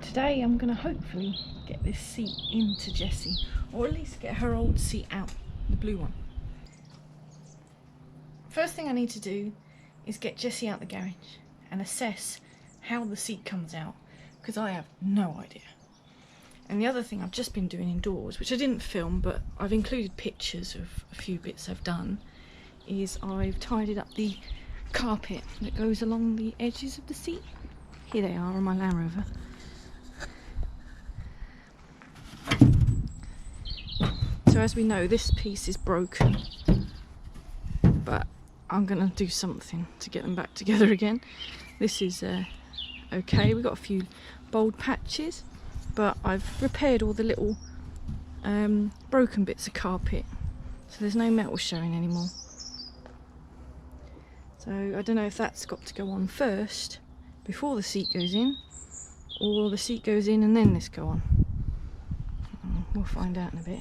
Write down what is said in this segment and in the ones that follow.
Today I'm going to hopefully get this seat into Jessie, or at least get her old seat out, the blue one. First thing I need to do is get Jessie out the garage and assess how the seat comes out, because I have no idea. And the other thing I've just been doing indoors, which I didn't film but I've included pictures of a few bits I've done, is I've tidied up the carpet that goes along the edges of the seat. Here they are on my Land Rover. So as we know, this piece is broken, but I'm gonna do something to get them back together again. This is okay. We've got a few bold patches, but I've repaired all the little broken bits of carpet, so there's no metal showing anymore. So I don't know if that's got to go on first before the seat goes in, or the seat goes in and then this go on. We'll find out in a bit.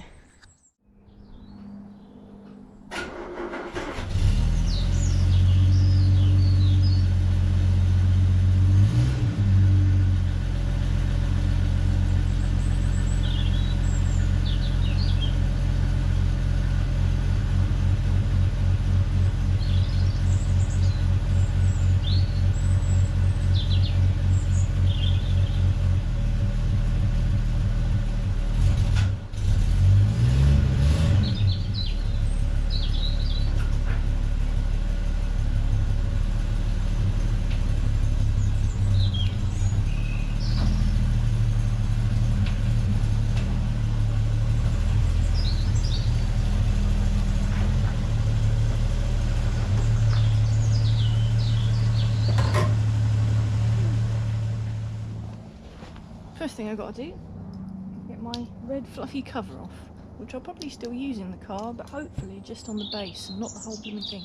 First thing I've got to do is get my red fluffy cover off, which I'll probably still use in the car, but hopefully just on the base and not the whole blooming thing.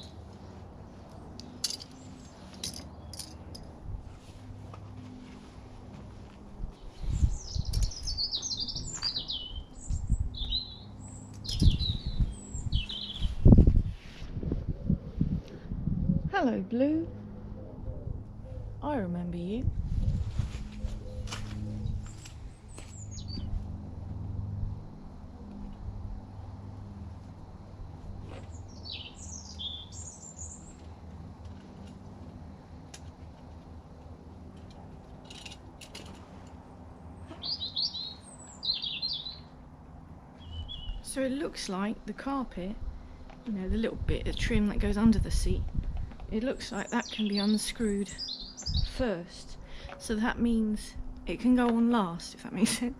Hello, Blue. I remember you. So it looks like the carpet, you know, the little bit of trim that goes under the seat, it looks like that can be unscrewed first. So that means it can go on last, if that makes sense.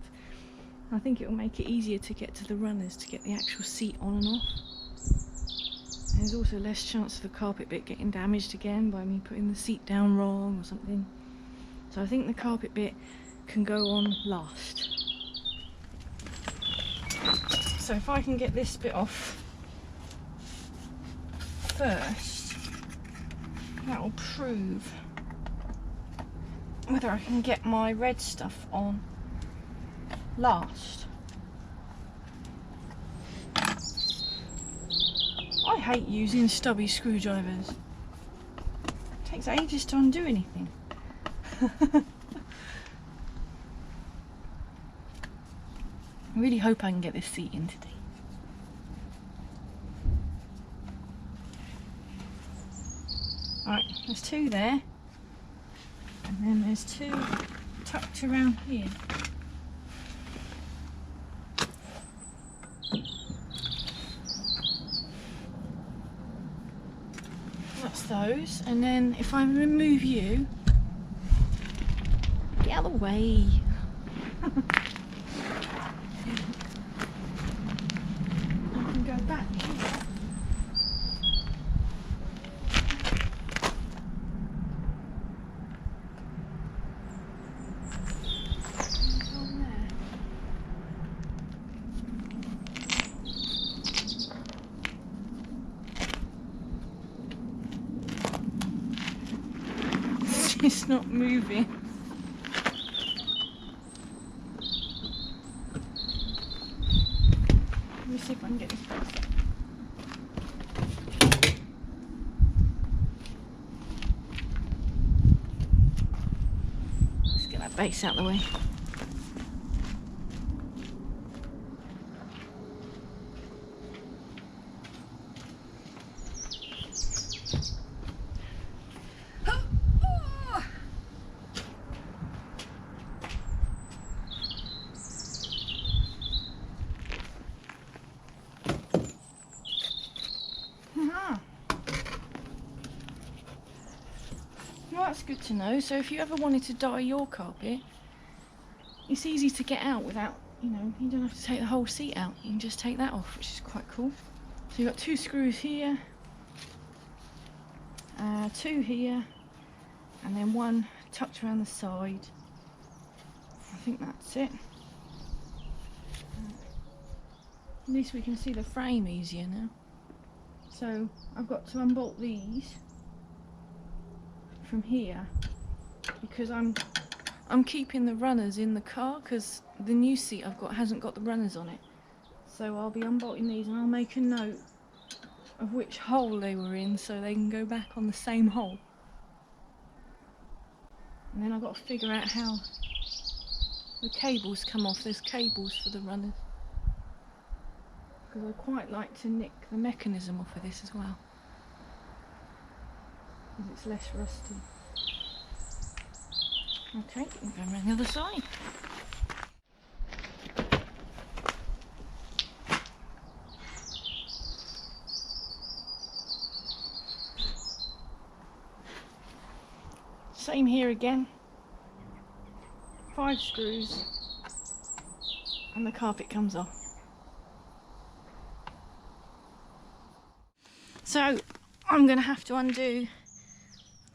I think it will make it easier to get to the runners to get the actual seat on and off. And there's also less chance of the carpet bit getting damaged again by me putting the seat down wrong or something. So I think the carpet bit can go on last. So if I can get this bit off first, that will prove whether I can get my red stuff on last. I hate using stubby screwdrivers. It takes ages to undo anything. I really hope I can get this seat in today. Alright, there's two there, and then there's two tucked around here. That's those, and then if I remove you, get out of the way. Back. It's not moving. Let me see if I can get this back. Base out the way. Well, that's good to know. So if you ever wanted to dye your carpet, it's easy to get out without, you know, you don't have to take the whole seat out. You can just take that off, which is quite cool. So you've got 2 screws here, 2 here, and then 1 tucked around the side. I think that's it. At least we can see the frame easier now. So I've got to unbolt these from here because I'm keeping the runners in the car because the new seat I've got hasn't got the runners on it. So I'll be unbolting these and I'll make a note of which hole they were in so they can go back on the same hole. And then I've got to figure out how the cables come off. There's cables for the runners. Because I quite like to nick the mechanism off of this as well. Because it's less rusty. Okay, we'll go around the other side. Same here again. 5 screws and the carpet comes off. So I'm going to have to undo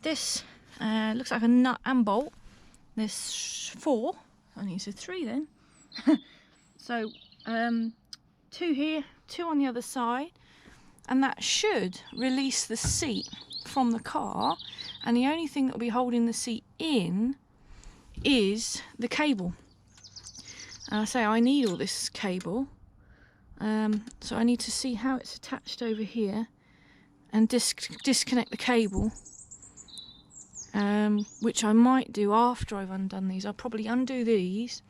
this, looks like a nut and bolt. There's 4, I need 3 then. So 2 here, 2 on the other side, and that should release the seat from the car, and the only thing that will be holding the seat in is the cable. And I say I need all this cable, so I need to see how it's attached over here and disconnect the cable, which I might do after I've undone these. I'll probably undo these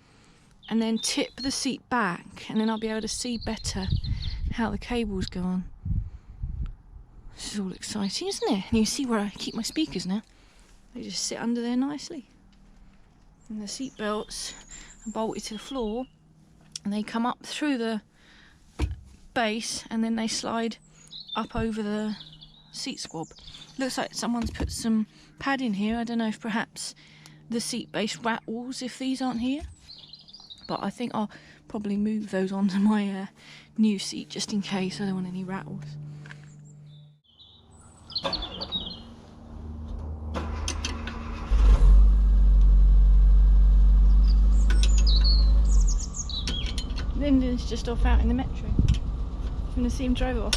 and then tip the seat back, and then I'll be able to see better how the cables go on. This is all exciting, isn't it? And you see where I keep my speakers now. They just sit under there nicely. And the seat belts are bolted to the floor, and they come up through the base, and then they slide up over the seat squab. Looks like someone's put some padding here. I don't know if perhaps the seat base rattles if these aren't here, but I think I'll probably move those onto my new seat just in case. I don't want any rattles. Lyndon's just off out in the metro. I'm going to see him drive off.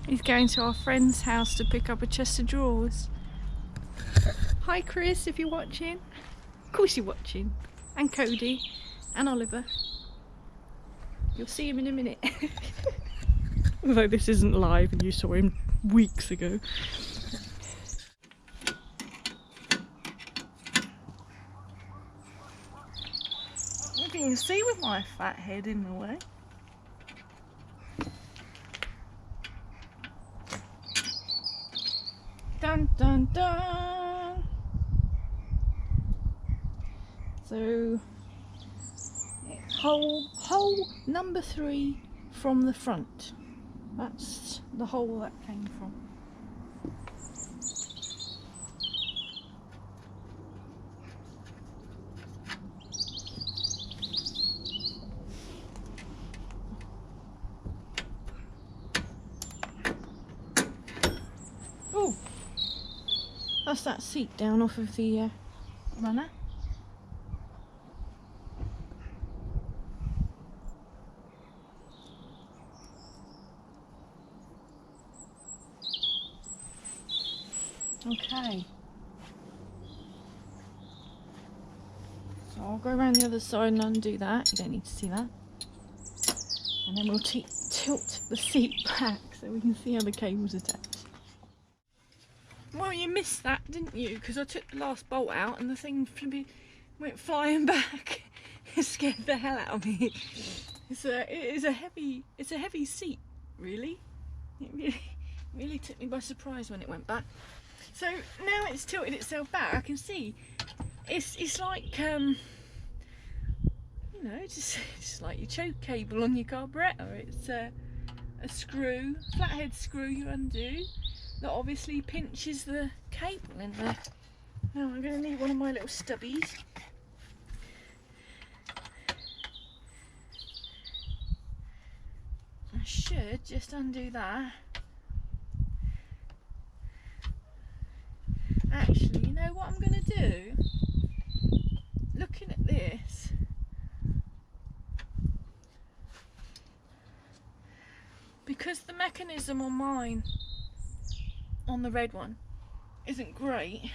He's going to our friend's house to pick up a chest of drawers. Hi Chris, if you're watching. Of course you're watching. And Cody. And Oliver. You'll see him in a minute. Although this isn't live and you saw him weeks ago. You can see with my fat head in the way. Dun dun dun! So it's hole number 3 from the front. That's the hole that came from. Oh, that's that seat down off of the runner. Okay, so I'll go around the other side and undo that. You don't need to see that. And then we'll tilt the seat back so we can see how the cable's attached. Well, you missed that, didn't you? Because I took the last bolt out and the thing went flying back. It scared the hell out of me. It's a heavy seat, really. It really took me by surprise when it went back. So now it's tilted itself back. I can see It's like you know, just like your choke cable on your carburettor. It's a screw, flathead screw you undo that obviously pinches the cable in there. Now I'm going to need one of my little stubbies. I should just undo that. Actually, you know what I'm going to do? Looking at this, because the mechanism on mine, on the red one, isn't great.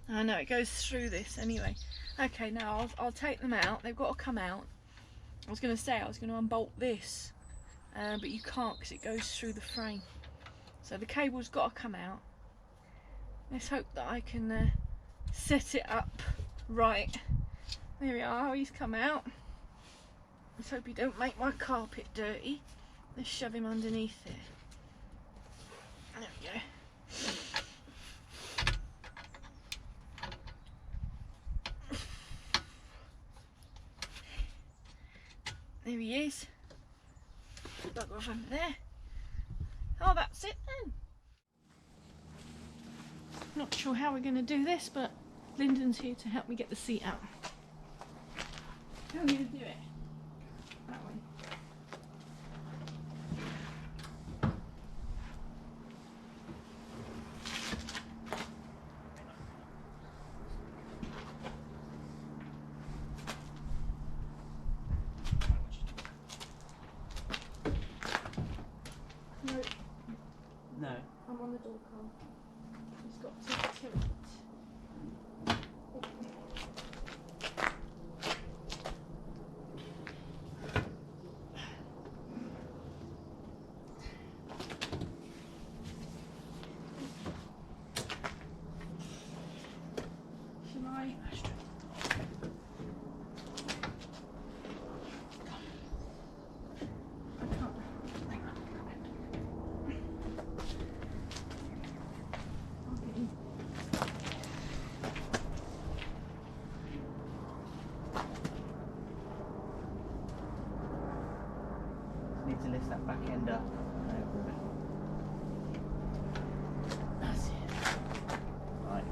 I know it goes through this anyway. Okay, now I'll take them out. They've got to come out. I was going to say I was going to unbolt this, but you can't because it goes through the frame. So the cable's got to come out. Let's hope that I can set it up right. There we are, he's come out. Let's hope he don't make my carpet dirty. Let's shove him underneath it. There we go. There he is. Bugger off under there. Oh, that's it then. Not sure how we're going to do this, but Lyndon's here to help me get the seat out. How are we going to do it? That way. No. I'm on the door card. Just got to tilt it. Shall I? Need to lift that back end up. That's it. Right.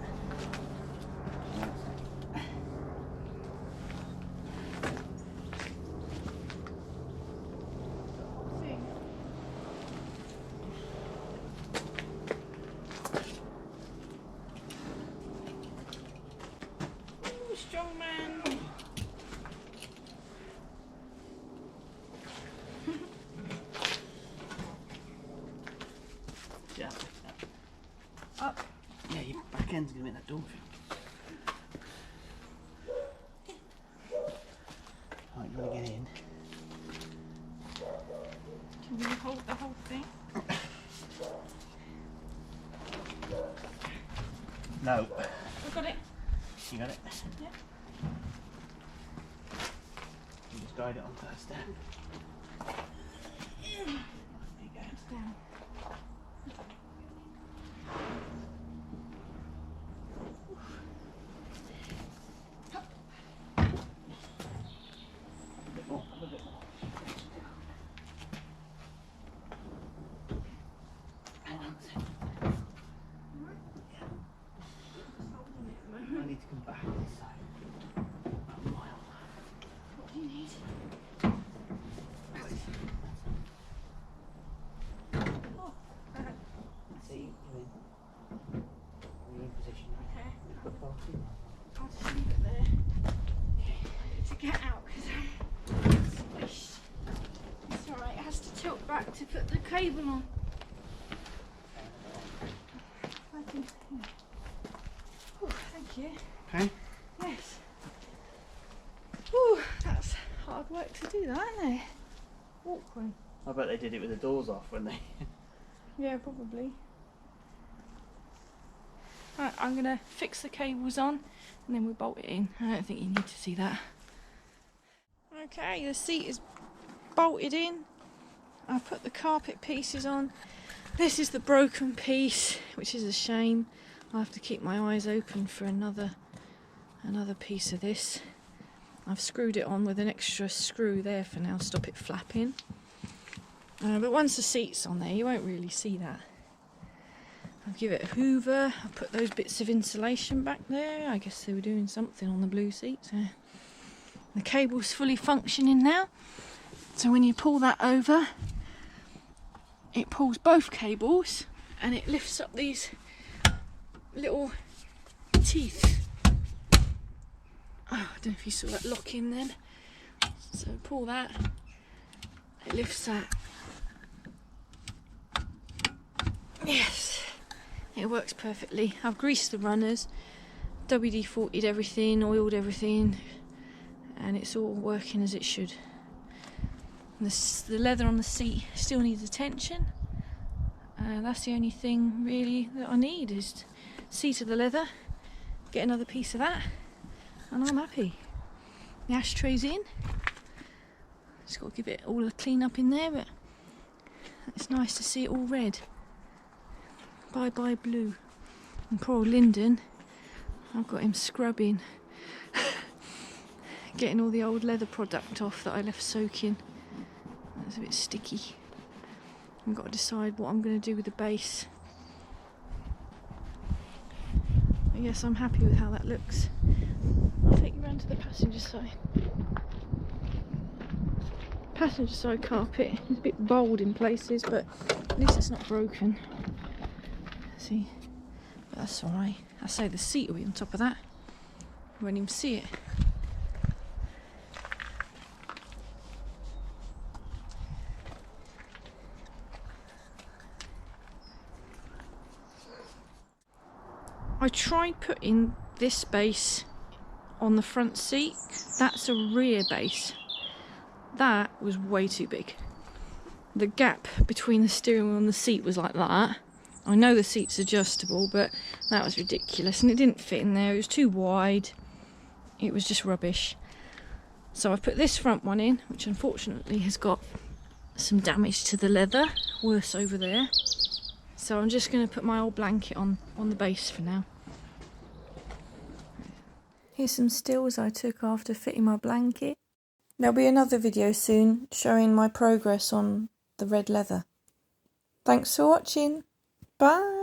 Ooh, strong man. Yeah. Up. Yeah, your back end's gonna make that door thing. Right, you wanna get in? Can you hold the whole thing? No. I've got it. You got it? Yeah. You just guide it on first there. There you go. It's down. A bit more, a bit more. Hang on a second. I need to come back this side. About a mile. What do you need? Oh, See, you're in position, right? okay. Put both in. I'll just leave it there. I need to get out because I'm squished. It's alright, it has to tilt back to put the cable on. I can, yeah. Oh, thank you. Okay. Yes. Ooh, that's hard work to do that, isn't it? Awkward. I bet they did it with the doors off when they... Yeah, probably. Right, I'm going to fix the cables on and then we'll bolt it in. I don't think you need to see that. Okay, the seat is bolted in. I put the carpet pieces on. This is the broken piece, which is a shame. I'll have to keep my eyes open for another piece of this. I've screwed it on with an extra screw there for now, stop it flapping. But once the seat's on there, you won't really see that. I'll give it a hoover. I'll put those bits of insulation back there. I guess they were doing something on the blue seats. The cable's fully functioning now. So when you pull that over, it pulls both cables and it lifts up these little teeth. Oh, I don't know if you saw that lock in then. So pull that, it lifts that. Yes, it works perfectly. I've greased the runners, WD-40'd everything, oiled everything, and it's all working as it should. The leather on the seat still needs attention. That's the only thing really that I need is seat of the leather, get another piece of that, and I'm happy. The ashtray's in. Just got to give it all a clean up in there, but it's nice to see it all red. Bye bye blue. And poor old Lyndon, I've got him scrubbing, getting all the old leather product off that I left soaking. That's a bit sticky. I've got to decide what I'm going to do with the base. I guess I'm happy with how that looks. I'll take you around to the passenger side. Passenger side carpet is a bit bold in places, but at least it's not broken. See, but that's alright. I say the seat will be on top of that. You won't even see it. I tried putting this base on the front seat. That's a rear base. That was way too big. The gap between the steering wheel and the seat was like that. I know the seat's adjustable, but that was ridiculous and it didn't fit in there. It was too wide. It was just rubbish. So I've put this front one in, which unfortunately has got some damage to the leather, worse over there. So I'm just going to put my old blanket on the base for now. Here's some stills I took after fitting my blanket. There'll be another video soon showing my progress on the red leather. Thanks for watching. Bye!